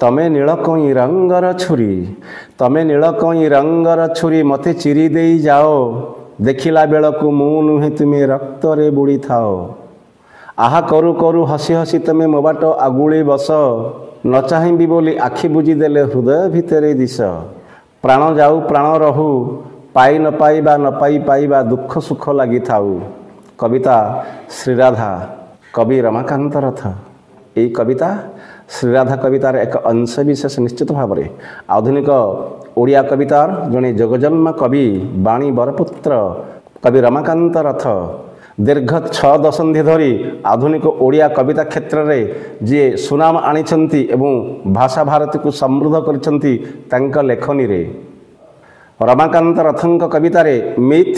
तमे नीलकई रंगर छुरी तमे नीलकई रंगर छुरी मते चिरी देई जाओ देखिला बेलकु मु नुहे तुमे रक्त रे बुड़ी थाओ आहा करू करू हसी हसी तमे मो बाट आगुली बस न चाहिबी बोली आखि बुझी देले हृदय भितरे दिश प्राण जाऊ प्राण रहू पाई न पाई पाइबा दुख सुख लगी थाऊ। कविता श्रीराधा कवि रमाकांत रथ। यही कविता श्रीराधा कवितार एक अंश विशेष निश्चित भाव में आधुनिक ओडिया कवितार जड़े जगजन्म कवि बाणी बरपुत्र कवि रमाकांत रथ दीर्घ 6 दशंधि धरी आधुनिक ओडिया कविता क्षेत्र में जी सुनाम आनिछंती एवं भाषा भारती को समृद्ध करिछंती तांका लेखनी रे। रमाकांत रथंक कवितार मिथ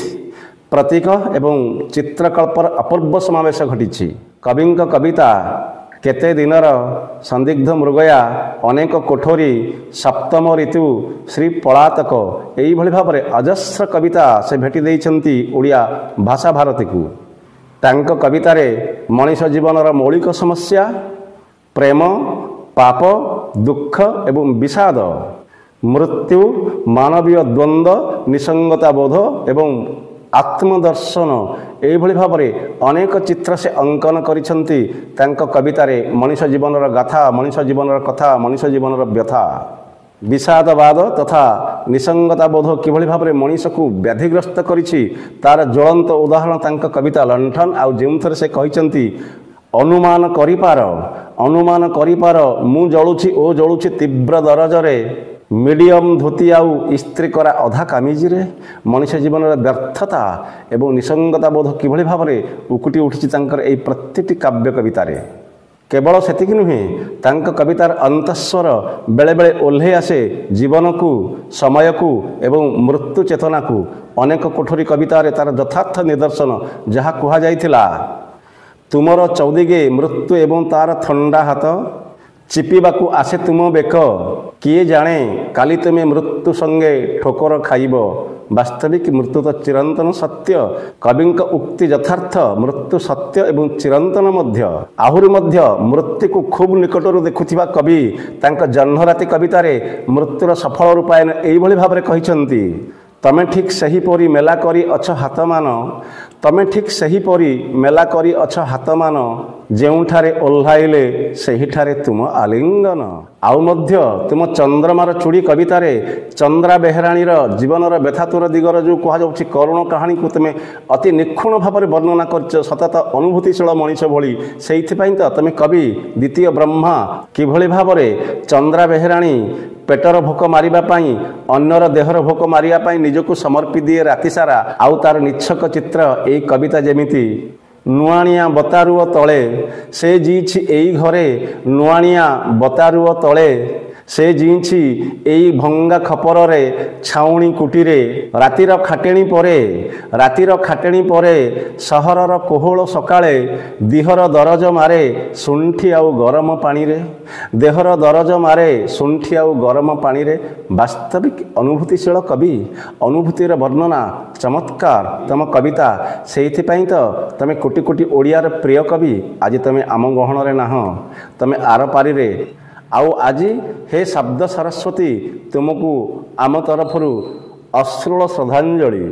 प्रतीक एवं चित्रकल्पर अपूर्व समावेश घटी। कविंक कविता केते दिनर संदिग्ध मृगया अनेक कोठरी सप्तम ऋतु श्री पलातक यही भाव में अजस्र कविता से भेटी देइछंती ओडिया भाषा भारती को। तांक कवितारे मनीष जीवनर मौलिक समस्या प्रेम पाप दुख एवं विषाद मृत्यु मानवीय द्वंद्व निसंगता बोध एवं आत्मदर्शन यही भाव में अनेक चित्र से अंकन करिछंती तांक कवितारे मनीष जीवनर गाथा मनीष जीवनर कथा मनीष जीवनर व्यथा विषादवाद तथा निसंगता बोध किभली भाव में मनीष को व्याधिग्रस्त करिछि तार ज्वलंत उदाहरण तांक कविता लंठन आउ जेउथरे से कहिछंती अनुमान करिपार मु जळुछि ओ जळुछि तीव्र दरजरे मीडियम धोती आउ स्त्री करा अधा कामिजी रे मनीष जीवन व्यर्थता एवं निसंगता बोध किभली भाव में उकुटी उठी तांकर एई प्रत्येकटी काव्य कवितारे। केवल सेतिक नुहे तांक कवितार अंतस्वर बेले बेले ओल्हे आसे जीवन को समय को एवं मृत्यु चेतना को। अनेक कोठरी कवितारे तार यथार्थ निदर्शन जहाँ कुहा जाइथिला तुमर चौदिगे मृत्यु एवं तार थंडा हाथ चिपिबाकू आसे तुम बेक किए जाने काली तुमे मृत्यु संगे ठोकर खाइब वास्तविक मृत्यु तो चिरंतन सत्य। कविंक उक्ति यथार्थ मृत्यु सत्य एवं चिरंतन मध्य आहुरी मध्य मृत्यु को खूब निकटरू देखुथिबा कवि तांक जह्नराति कवितारे मृत्युर सफल रूपायन एई भली भाबरे कहिसंती तमे ठीक सही परी मेला करी अछ हाथ मान तमे ठीक सही परी मेला करी अछ हाथ मान जेउठारे ओल्हाइले सेहिठारे तुम आलिंगन। आउ मध्य तुम चंद्रमार चूड़ी कवितारे चंद्रा बेहराणीर जीवनर व्यथातुर दिगर जो कह जाउछि करुण कहानी को तुम अति निखुण भाव में वर्णना करछ सतत अनुभूतिशील मनीष भली। सेइथिपई तो तुम कवि द्वितीय ब्रह्मा किभली भाव में चंद्रा बेहराणी पेटर भोक मारिबा पाई अन्यर देहर भोक मारिया पाई निजको समर्पी दिए राति सारा आउ तार निच्छक चित्र एई कविता जेमिति नुआणिया बतारुओ तले से जीछि एई घरे नुआणिया बतारुओ तले से जीछि एई भंगा खपर रे छाउणी कुटीरे रातिर खाटेणी परे सहरर कोहल सकाळे दिहर दरज मारे सुंठी आउ गरम पानी रे देहर दरज मारे सुंठी आउ गरम पानी रे। वास्तविक अनुभूतिशील कवि अनुभूतिर वर्णना चमत्कार तम कविता सेइथिपई तो तमे कोटि कोटि ओडियार प्रिय कवि आज तमे आम गहण रे नाह तमे आर पारी रे आउ आज हे शब्द सरस्वती तुमको आम तरफरु अश्रुल श्रद्धांजलि।